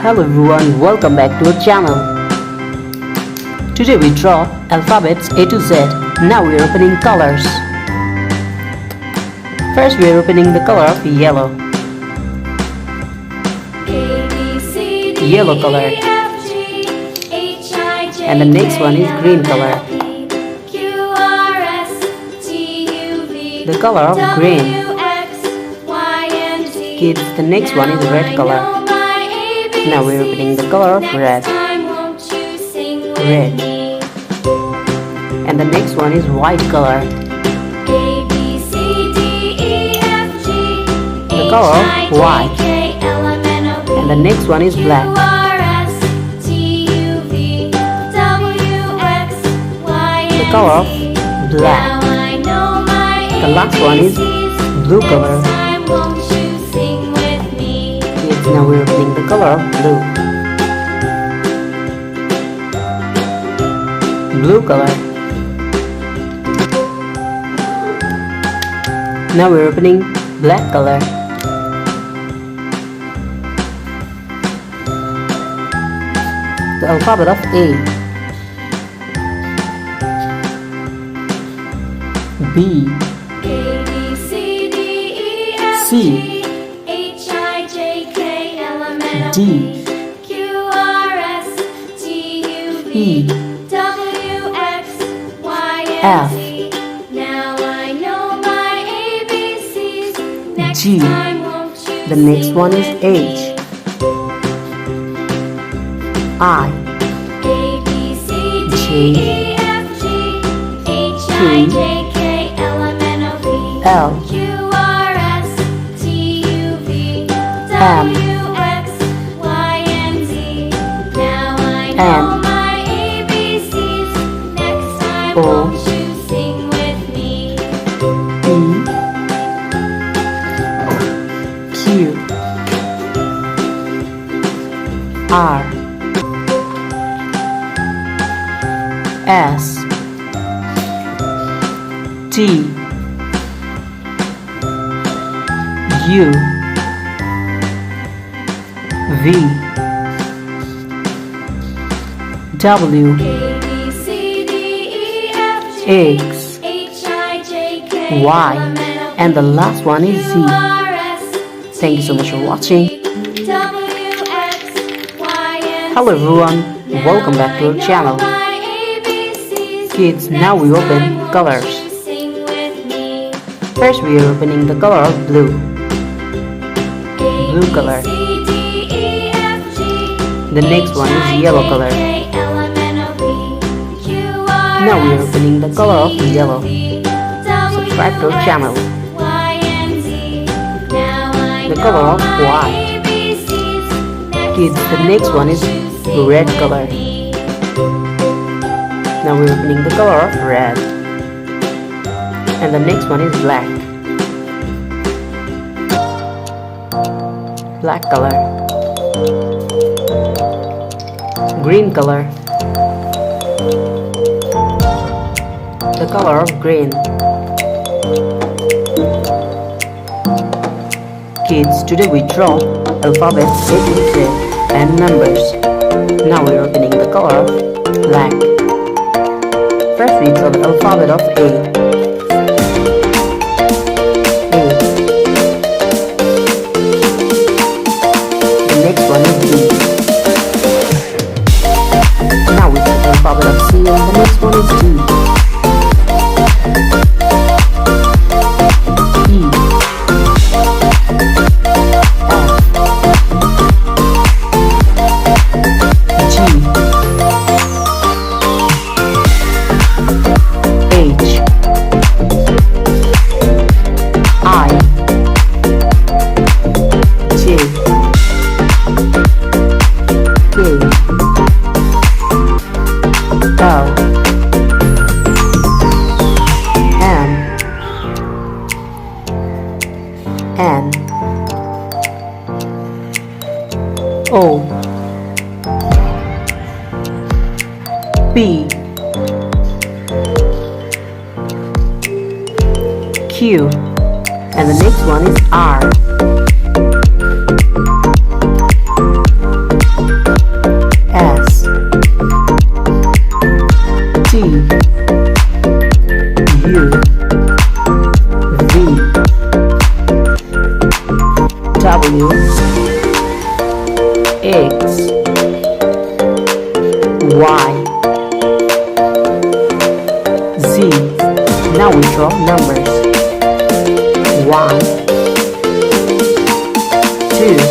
Hello everyone, welcome back to our channel. Today we draw alphabets A to Z. Now we are opening colors. First we are opening the color of yellow. Yellow color. And the next one is green color. The color of green. Kids, the next one is red color. Now we're opening the color of red. Red. And the next one is white color. The color of white. And the next one is black. The color of black. The last one is blue color. Now we're opening the color of blue. Blue color. Now we're opening black color. The alphabet of A. B. C. D, E, F, G. The next one is H, I, J, K, L, M, N, O, P, Q, R, S, T, U, V, W, X, Y, and the last one is Z. Thank you so much for watching. Hello everyone, welcome back to our channel. Kids, now we open colors. First we are opening the color of blue. Blue color. The next one is yellow color. Now we are opening the color of yellow. Subscribe to our channel. The color of white. Kids, the next one is red color. Now we are opening the color of red. And the next one is black. Black color. Green color. The color of green. Kids, today we draw alphabets A to Z and numbers. Now we are opening the color of black. First we draw the alphabet of A. The next one is B. Now we draw the alphabet of C and the next one is D. N, O, P, Q, and the next one is R, W, X, Y, Z. Now we draw numbers. 1, 2,